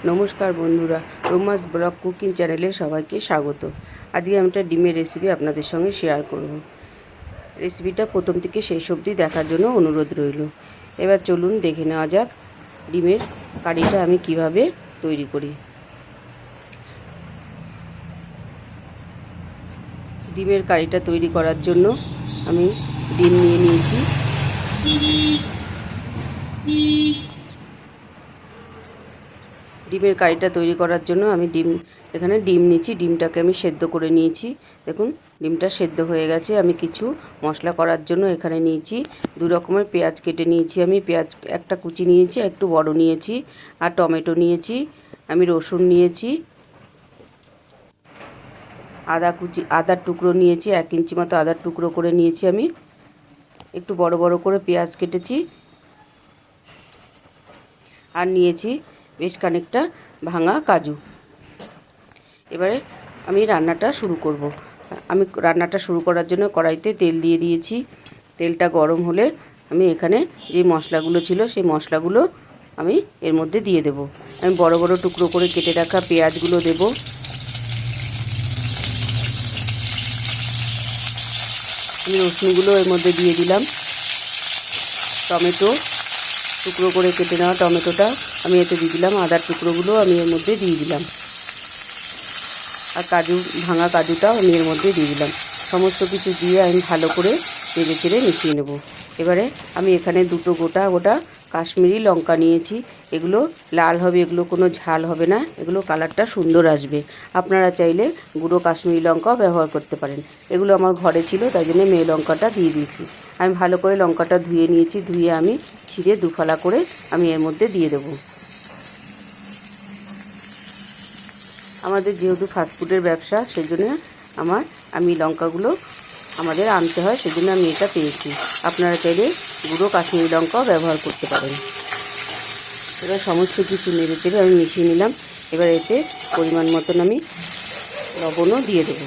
নমস্কার বন্ধুরা, Roma's blog cooking চ্যানেলে সবাইকে স্বাগত। আজকে আমি একটা ডিমের রেসিপি আপনাদের সঙ্গে শেয়ার করব। রেসিপিটা প্রথম থেকে শেষ অবধি দেখার জন্য অনুরোধ রইল। এবার চলুন দেখে নেওয়া যাক ডিমের কারিটা আমি কিভাবে তৈরি করি। ডিমের কারিটা তৈরি করার জন্য আমি ডিম নিয়ে নিয়েছি। ডিমের কারিটা তৈরি করার জন্য আমি এখানে ডিম নিয়েছি। ডিমটাকে আমি সেদ্ধ করে নিয়েছি। দেখুন ডিমটা সেদ্ধ হয়ে গেছে। আমি কিছু মশলা করার জন্য এখানে নিয়েছি 2 রকমের পেঁয়াজ কেটে নিয়েছি। আমি পেঁয়াজ একটা কুচি নিয়েছি, একটু বড় নিয়েছি, আর টমেটো নিয়েছি। আমি রসুন নিয়েছি, আদার টুকরো নিয়েছি, 1 ইঞ্চি মতো আদার টুকরো করে নিয়েছি। আমি একটু বড় বড় করে পেঁয়াজ কেটেছি, আর নিয়েছি বেশ খানিকটা ভাঙা কাজু। এবারে আমি রান্নাটা শুরু করব। রান্নাটা শুরু করার জন্য কড়াইতে তেল দিয়ে দিয়েছি। তেলটা গরম হলে আমি এখানে যে মশলাগুলো ছিল সেই মশলাগুলো আমি এর মধ্যে দিয়ে দেব। আমি বড় বড় টুকরো করে কেটে রাখা পেঁয়াজগুলো দেব। আমি রসুনগুলো এর মধ্যে দিয়ে দিলাম। টমেটো টুকরো করে কেটে নেওয়া টমেটোটা আমি এতে দিয়ে দিলাম। আদার টুকরোগুলো আমি এর মধ্যে দিয়ে দিলাম, আর ভাঙা কাজুটাও আমি এর মধ্যে দিয়ে দিলাম। সমস্ত কিছু দিয়ে আমি ভালো করে নেড়ে চেড়ে মিশিয়ে নেব। এবারে আমি এখানে 2টো গোটা কাশ্মীরি লঙ্কা নিয়েছি। এগুলো লাল হবে, এগুলো কোনো ঝাল হবে না, এগুলো কালারটা সুন্দর আসবে। আপনারা চাইলে গুঁড়ো কাশ্মীরি লঙ্কাও ব্যবহার করতে পারেন। এগুলো আমার ঘরে ছিল, তাই জন্য মেয়ে লঙ্কাটা দিয়ে দিয়েছি। আমি ভালো করে লঙ্কাটা ধুয়ে নিয়েছি। ধুয়ে আমি ছিঁড়ে দুফালা করে আমি এর মধ্যে দিয়ে দেবো। আমাদের যেহেতু ফাস্টফুডের ব্যবসা, সেজন্য আমি লঙ্কাগুলো আমাদের আনতে হয়, সেজন্য আমি এটা পেয়েছি। আপনারা চাইলে গুঁড়ো কাশ্মীরি লঙ্কাও ব্যবহার করতে পারেন। এবার সমস্ত কিছু নেড়ে চেড়ে আমি মিশিয়ে নিলাম। এবার এতে পরিমাণ মতন আমি লবণও দিয়ে দেবো।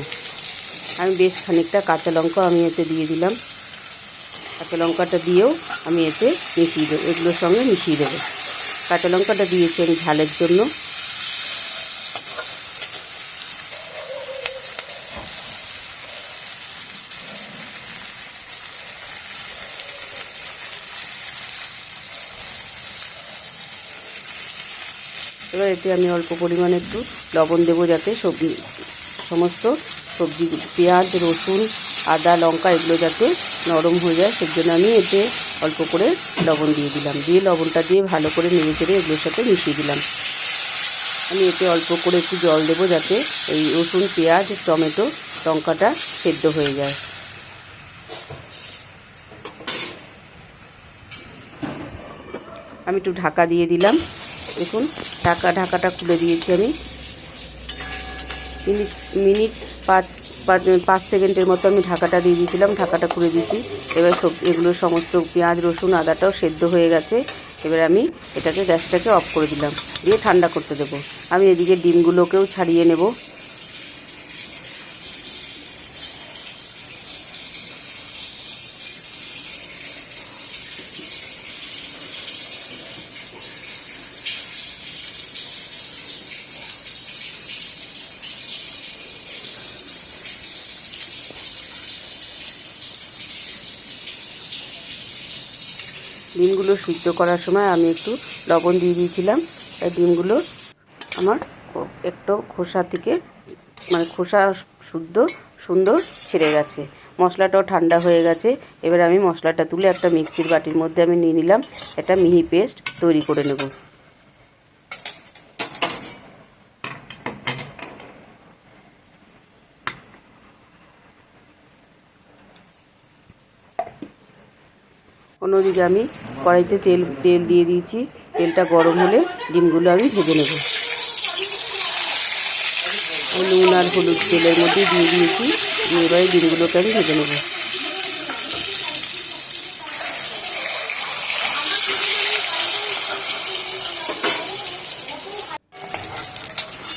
আমি বেশ খানিকটা কাঁচা লঙ্কা আমি এতে দিয়ে দিলাম। কাঁচা লঙ্কাটা দিয়েও আমি এতে মিশিয়ে দেবো, এগুলোর সঙ্গে মিশিয়ে দেবো। কাঁচা লঙ্কাটা দিয়েছি আমি ঝালের জন্য। এবার এতে আমি অল্প পরিমাণে একটু লবণ দেবো, যাতে সমস্ত সবজি পেঁয়াজ রসুন আদা লঙ্কা এগুলো যাতে নরম হয়ে যায়, সেজন্য আমি এতে অল্প করে লবণ দিয়ে দিলাম। দিয়ে লবণটা দিয়ে ভালো করে নেড়ে চেড়ে এগুলোর সাথে মিশিয়ে দিলাম। আমি এতে অল্প করে একটু জল দেবো, যাতে এই রসুন পেঁয়াজ টমেটো লঙ্কাটা সেদ্ধ হয়ে যায়। আমি একটু ঢাকা দিয়ে দিলাম। দেখুন ঢাকাটা খুলে দিয়েছি আমি। মিনিট 5 সেকেন্ডের মতো আমি ঢাকাটা দিয়ে দিয়েছিলাম। ঢাকাটা খুলে দিয়েছি। এবার এগুলো সমস্ত পেঁয়াজ রসুন আদাটাও সেদ্ধ হয়ে গেছে। এবার আমি গ্যাসটাকে অফ করে দিলাম, দিয়ে ঠান্ডা করতে দেবো। আমি এদিকে ডিমগুলোকেও ছাড়িয়ে নেব। ডিমগুলো সিদ্ধ করার সময় আমি একটু লবণ দিয়ে দিয়েছিলাম। এই ডিমগুলো আমার একটু খোসা থেকে খোসা সুন্দর ছেড়ে গেছে। মশলাটাও ঠান্ডা হয়ে গেছে। এবার আমি মশলাটা তুলে একটা মিক্সির বাটির মধ্যে আমি নিয়ে নিলাম। একটা মিহি পেস্ট তৈরি করে নেব। অন্যদিকে আমি কড়াইতে তেল দিয়ে দিয়েছি। তেলটা গরম হলে ডিমগুলো আমি ভেজে নেব। নুন আর হলুদ তেলের মধ্যে দিয়ে দিয়েছি। এবারে ডিমগুলোকে আমি ভেজে নেব।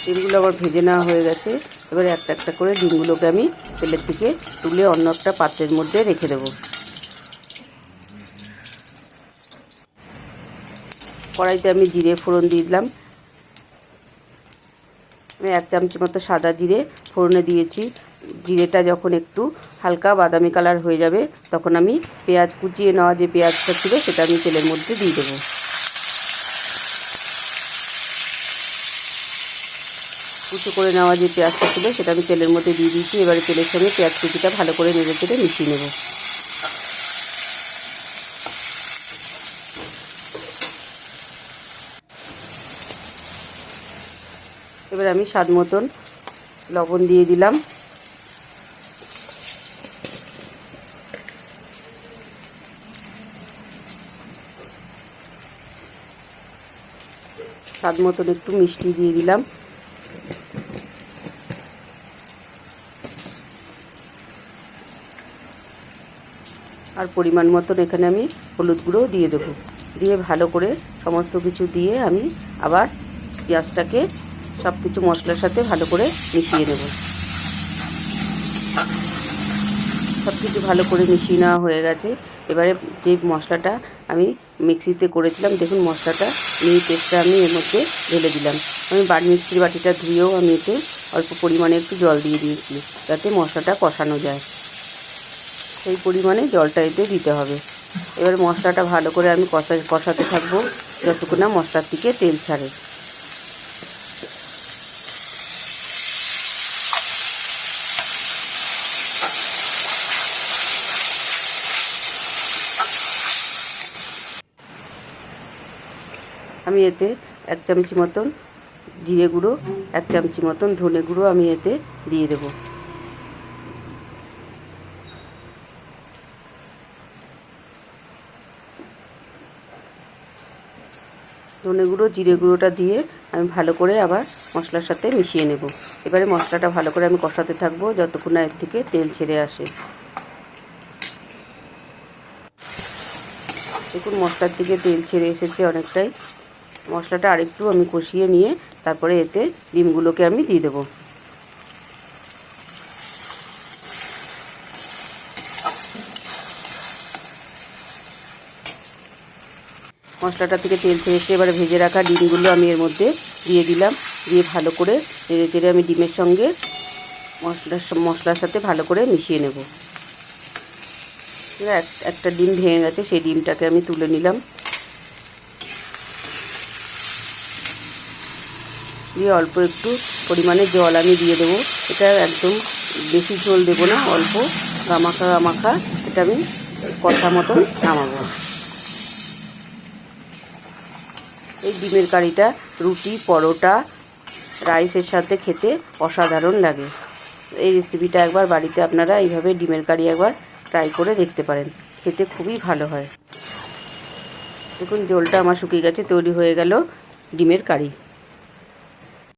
ডিমগুলো আবার ভেজে নেওয়া হয়ে গেছে। এবার একটা একটা করে ডিমগুলোকে আমি তেলের থেকে তুলে অন্য একটা পাত্রের মধ্যে রেখে দেবো। কড়াইতে আমি জিরে ফোড়ন দিয়ে দিলাম। আমি 1 চামচি মতো সাদা জিরে ফোড়নে দিয়েছি। জিরেটা যখন একটু হালকা বাদামি কালার হয়ে যাবে তখন আমি পেঁয়াজ কুচিয়ে নেওয়া যে পেঁয়াজটা ছিল সেটা আমি তেলের মধ্যে দিয়ে দেবো। কুচো করে নেওয়া যে পেঁয়াজটা ছিল সেটা আমি তেলের মধ্যে দিয়ে দিয়েছি। এবারে তেলের সঙ্গে পেঁয়াজ কুচিটা ভালো করে নেড়ে চেড়ে মিশিয়ে নেব। এবার আমি স্বাদ মতন লবণ দিয়ে দিলাম। স্বাদ মতন একটু মিষ্টি দিয়ে দিলাম। আর পরিমাণ মতন এখানে আমি হলুদ গুঁড়ো দিয়ে দেবো। দিয়ে ভালো করে সমস্ত কিছু দিয়ে আমি আবার পেঁয়াজটাকে সব কিছু মশলার সাথে ভালো করে মিশিয়ে নেব। সব কিছু ভালো করে মিশিয়ে নেওয়া হয়ে গেছে। এবারে যে মশলাটা আমি মিক্সিতে করেছিলাম, দেখুন মশলাটা মিহি পেস্টটা আমি এর মধ্যে ঢেলে দিলাম। আমি মিক্সির বাটিটা ধুয়েও আমি এতে অল্প পরিমাণে একটু জল দিয়ে দিয়েছি যাতে মশলাটা কষানো যায়। সেই পরিমাণে জলটা এতে দিতে হবে। এবার মশলাটা ভালো করে আমি কষাতে থাকবো যতক্ষণ না মশলার থেকে তেল ছাড়ে। আমি এতে 1 চামচি মতন জিরে গুঁড়ো, 1 চামচি মতন ধনে গুঁড়ো আমি এতে দিয়ে দেবো। ধনে গুঁড়ো জিরে গুঁড়োটা দিয়ে আমি ভালো করে আবার মশলার সাথে মিশিয়ে নেব। এবারে মশলাটা ভালো করে আমি কষাতে থাকবো যতক্ষণ না এর থেকে তেল ছেড়ে আসে। দেখুন মশলার থেকে তেল ছেড়ে এসেছে অনেকটাই। মশলাটা আরেকটু আমি কষিয়ে নিয়ে তারপরে এতে ডিমগুলোকে আমি দিয়ে দেবো। মশলাটা থেকে তেল ছেড়ে এসে এবারে ভেজে রাখা ডিমগুলো আমি এর মধ্যে দিয়ে দিলাম। দিয়ে ভালো করে নেড়ে চেড়ে আমি ডিমের সঙ্গে মশলার সাথে ভালো করে মিশিয়ে নেব। একটা ডিম ভেঙে গেছে, সেই ডিমটাকে আমি তুলে নিলাম। দিয়ে অল্প একটু পরিমাণে জল আমি দিয়ে দেবো। এটা একদম বেশি ঝোল দেবো না, অল্প গামাখা গামাখা এটা আমি কষা মতন নামাবো। এই ডিমের কারিটা রুটি, পরোটা, রাইসের সাথে খেতে অসাধারণ লাগে। এই রেসিপিটা একবার বাড়িতে আপনারা এইভাবে ডিমের কারি একবার ট্রাই করে দেখতে পারেন, খেতে খুবই ভালো হয়। দেখুন ঝোলটা আমার শুকিয়ে গেছে, তৈরি হয়ে গেল ডিমের কারি।